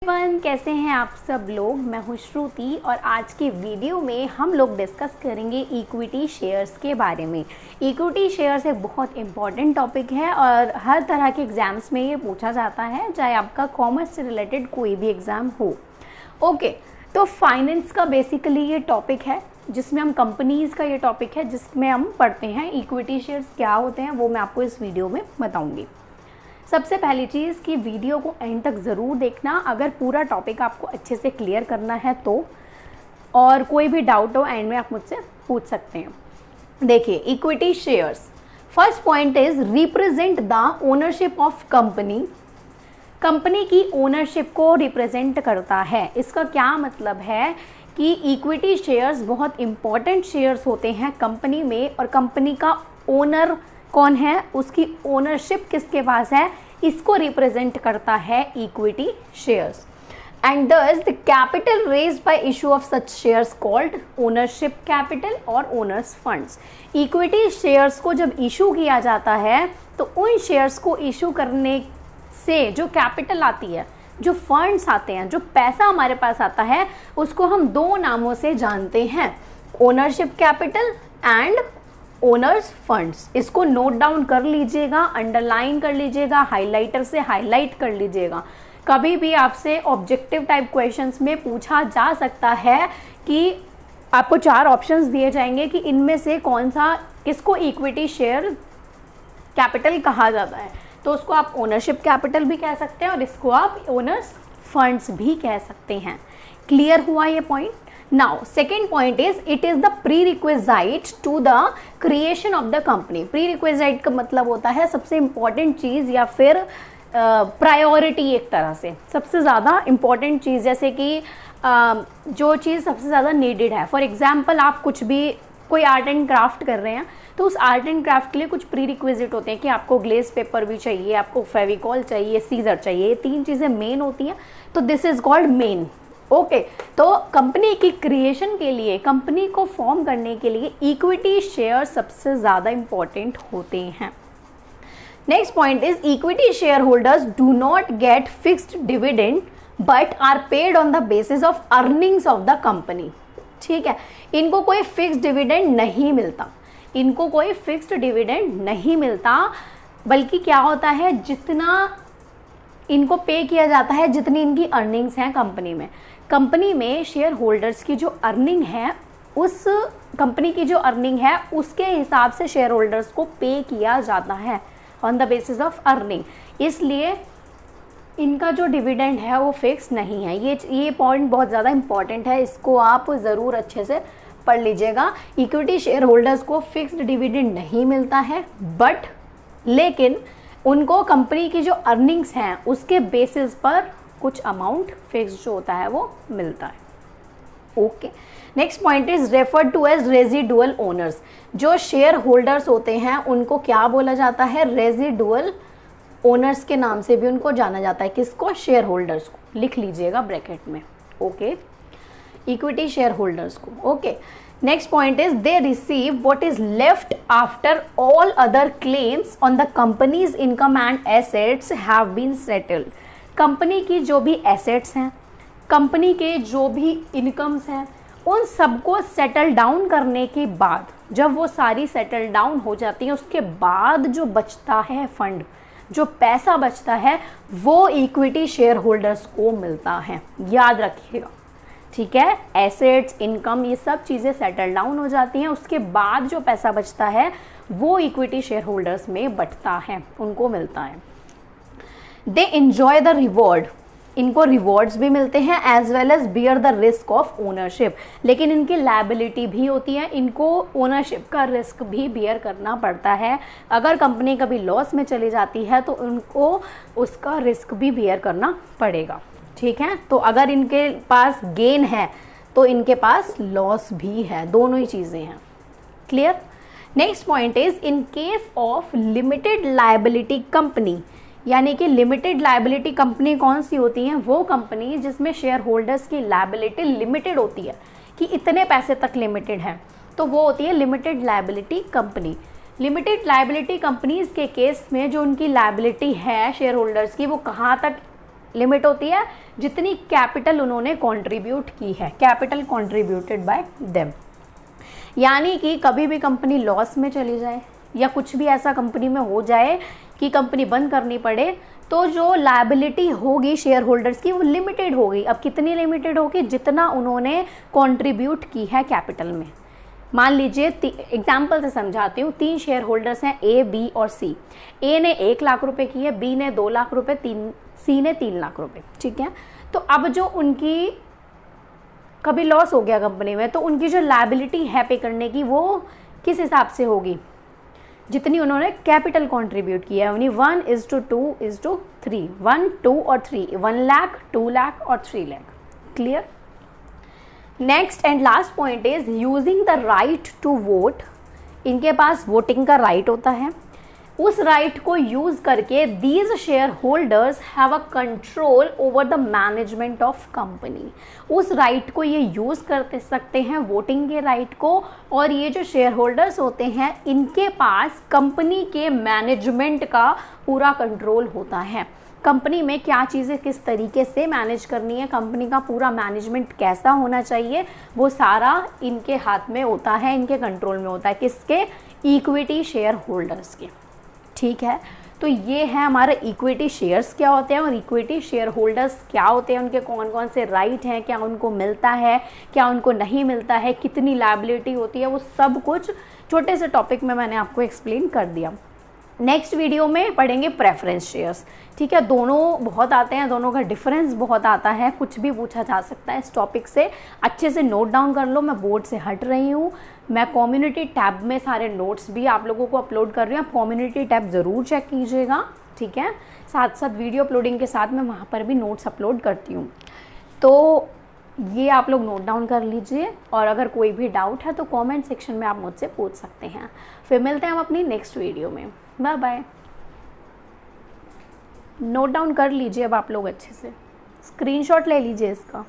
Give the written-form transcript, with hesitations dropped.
कैसे हैं आप सब लोग। मैं हूं श्रुति और आज की वीडियो में हम लोग डिस्कस करेंगे इक्विटी शेयर्स के बारे में। इक्विटी शेयर्स एक बहुत इम्पॉर्टेंट टॉपिक है और हर तरह के एग्जाम्स में ये पूछा जाता है, चाहे आपका कॉमर्स से रिलेटेड कोई भी एग्ज़ाम हो। ओके, तो फाइनेंस का बेसिकली ये टॉपिक है जिसमें हम कंपनीज़ का ये टॉपिक है जिसमें हम पढ़ते हैं इक्विटी शेयर्स क्या होते हैं, वो मैं आपको इस वीडियो में बताऊँगी। सबसे पहली चीज़ कि वीडियो को एंड तक ज़रूर देखना अगर पूरा टॉपिक आपको अच्छे से क्लियर करना है तो, और कोई भी डाउट हो एंड में आप मुझसे पूछ सकते हैं। देखिए, equity shares, first point is represent the ownership of company. Company की ओनरशिप को रिप्रेजेंट करता है। इसका क्या मतलब है कि इक्विटी शेयर्स बहुत इंपॉर्टेंट शेयर्स होते हैं कंपनी में, और कंपनी का ओनर कौन है, उसकी ओनरशिप किसके पास है, इसको रिप्रेजेंट करता है इक्विटी शेयर्स। एंड दस the capital raised bye issue of such shares called ownership capital और ओनर्स फंड्स। इक्विटी शेयर्स को जब इशू किया जाता है तो उन शेयर्स को इशू करने से जो कैपिटल आती है, जो फंड्स आते हैं, जो पैसा हमारे पास आता है, उसको हम दो नामों से जानते हैं, ownership capital and owners funds. इसको नोट डाउन कर लीजिएगा, अंडरलाइन कर लीजिएगा, हाइलाइटर से हाईलाइट कर लीजिएगा। कभी भी आपसे ऑब्जेक्टिव टाइप क्वेश्चंस में पूछा जा सकता है कि आपको चार ऑप्शंस दिए जाएंगे कि इनमें से कौन सा, किसको इक्विटी शेयर कैपिटल कहा जाता है, तो उसको आप ओनरशिप कैपिटल भी कह सकते हैं और इसको आप ओनर्स फंड्स भी कह सकते हैं। क्लियर हुआ ये point. Now, second point is it is the prerequisite to the creation of the company. Prerequisite का मतलब होता है सबसे इम्पॉर्टेंट चीज़ या फिर प्रायोरिटी, एक तरह से सबसे ज़्यादा इम्पॉर्टेंट चीज़, जैसे कि जो चीज़ सबसे ज़्यादा नीडेड है। फॉर एग्जाम्पल, आप कुछ भी कोई आर्ट एंड क्राफ्ट कर रहे हैं तो उस आर्ट एंड क्राफ्ट के लिए कुछ प्रीरिक्विजिट होते हैं कि आपको ग्लेज पेपर भी चाहिए, आपको फेविकॉल चाहिए, सीजर चाहिए, ये तीन चीज़ें मेन होती हैं, तो this is called main. Okay, तो कंपनी की क्रिएशन के लिए, कंपनी को फॉर्म करने के लिए इक्विटी शेयर सबसे ज़्यादा इंपॉर्टेंट होते हैं। Next point is equity share holders do not get fixed dividend but are paid on the basis of earnings of the company. ठीक है, इनको कोई फिक्स्ड डिविडेंड नहीं मिलता, इनको कोई फिक्स्ड डिविडेंड नहीं मिलता, बल्कि क्या होता है, जितना इनको पे किया जाता है, जितनी इनकी अर्निंग्स हैं कंपनी में। कंपनी में शेयर होल्डर्स की जो अर्निंग है, उस कंपनी की जो अर्निंग है उसके हिसाब से शेयर होल्डर्स को पे किया जाता है on the basis of earning. इसलिए इनका जो डिविडेंड है वो फिक्स नहीं है। ये पॉइंट बहुत ज़्यादा इंपॉर्टेंट है, इसको आप ज़रूर अच्छे से पढ़ लीजिएगा। इक्विटी शेयर होल्डर्स को फिक्स्ड डिविडेंड नहीं मिलता है, बट लेकिन उनको कंपनी की जो अर्निंग्स हैं उसके बेसिस पर कुछ अमाउंट फिक्स जो होता है वो मिलता है। Okay, next point is referred to as residual owners. जो शेयर होल्डर्स होते हैं उनको क्या बोला जाता है, रेजिडुअल ओनर्स के नाम से भी उनको जाना जाता है। किसको, शेयर होल्डर्स को, लिख लीजिएगा ब्रैकेट में। ओके, इक्विटी शेयर होल्डर्स को। Okay, next point is they receive what is left after all other claims on the company's income and assets have been settled. Company की जो भी एसेट्स हैं, company के जो भी इनकम्स हैं, उन सबको सेटल डाउन करने के बाद, जब वो सारी सेटल डाउन हो जाती हैं, उसके बाद जो बचता है फंड, जो पैसा बचता है, वो इक्विटी शेयर होल्डर्स को मिलता है। याद रखिएगा, ठीक है। एसेट्स, इनकम, ये सब चीज़ें सेटल डाउन हो जाती हैं, उसके बाद जो पैसा बचता है वो इक्विटी शेयर होल्डर्स में बचता है, उनको मिलता है। दे एंजॉय द रिवॉर्ड, इनको रिवॉर्ड्स भी मिलते हैं, as well as bear the risk of ownership. लेकिन इनकी लायबिलिटी भी होती है, इनको ओनरशिप का रिस्क भी बियर करना पड़ता है। अगर कंपनी कभी लॉस में चली जाती है तो उनको उसका रिस्क भी बियर करना पड़ेगा। ठीक है, तो अगर इनके पास गेन है तो इनके पास लॉस भी है, दोनों ही चीज़ें हैं। Clear. Next point is in case of limited liability company, यानी कि लिमिटेड लायबिलिटी कंपनी कौन सी होती है, वो कंपनी जिसमें शेयर होल्डर्स की लायबिलिटी लिमिटेड होती है कि इतने पैसे तक लिमिटेड है, तो वो होती है limited liability company. Limited liability companies के केस में जो उनकी लायबिलिटी है शेयर होल्डर्स की, वो कहाँ तक लिमिट होती है जितनी कैपिटल उन्होंने कंट्रीब्यूट की है, कैपिटल कंट्रीब्यूटेड बाय देम। यानी कि कभी भी कंपनी लॉस में चली जाए या कुछ भी ऐसा कंपनी में हो जाए कि कंपनी बंद करनी पड़े, तो जो लायबिलिटी होगी शेयर होल्डर्स की वो लिमिटेड होगी। अब कितनी लिमिटेड होगी? जितना उन्होंने कंट्रीब्यूट की है कैपिटल में। मान लीजिए एग्जाम्पल से समझाती हूँ, 3 शेयर होल्डर्स हैं ए, बी और सी। ए ने 1 लाख रुपए की है, बी ने 2 लाख रुपए, सी ने 3 लाख रुपए, ठीक है। तो अब जो उनकी कभी लॉस हो गया कंपनी में, तो उनकी जो लायबिलिटी है पे करने की वो किस हिसाब से होगी? जितनी उन्होंने कैपिटल कंट्रीब्यूट किया है, यानी 1:2:3, 1, 2 और 3, 1 लाख, 2 लाख और 3 lakh. Clear? Next and last point is using the right to vote. इनके पास वोटिंग का राइट होता है। उस राइट को यूज करके these share holders have a control over the management of company. उस राइट को ये यूज कर सकते हैं, वोटिंग के राइट को, और ये जो शेयर होल्डर्स होते हैं इनके पास कंपनी के मैनेजमेंट का पूरा कंट्रोल होता है। कंपनी में क्या चीज़ें किस तरीके से मैनेज करनी है, कंपनी का पूरा मैनेजमेंट कैसा होना चाहिए, वो सारा इनके हाथ में होता है, इनके कंट्रोल में होता है। किसके? इक्विटी शेयर होल्डर्स के। ठीक है, तो ये है हमारे इक्विटी शेयर्स क्या होते हैं और इक्विटी शेयर होल्डर्स क्या होते हैं, उनके कौन कौन से राइट हैं, क्या उनको मिलता है, क्या उनको नहीं मिलता है, कितनी लायबिलिटी होती है, वो सब कुछ छोटे से टॉपिक में मैंने आपको एक्सप्लेन कर दिया। नेक्स्ट वीडियो में पढ़ेंगे प्रेफरेंस शेयर्स। ठीक है, दोनों बहुत आते हैं, दोनों का डिफरेंस बहुत आता है, कुछ भी पूछा जा सकता है इस टॉपिक से। अच्छे से नोट डाउन कर लो, मैं बोर्ड से हट रही हूँ। मैं कम्युनिटी टैब में सारे नोट्स भी आप लोगों को अपलोड कर रही हूँ, आप कम्युनिटी टैब ज़रूर चेक कीजिएगा। ठीक है, साथ साथ वीडियो अपलोडिंग के साथ मैं वहाँ पर भी नोट्स अपलोड करती हूँ, तो ये आप लोग नोट डाउन कर लीजिए। और अगर कोई भी डाउट है तो कमेंट सेक्शन में आप मुझसे पूछ सकते हैं। फिर मिलते हैं हम अपनी नेक्स्ट वीडियो में। Bye bye. नोट डाउन कर लीजिए अब आप लोग अच्छे से, स्क्रीनशॉट ले लीजिए इसका।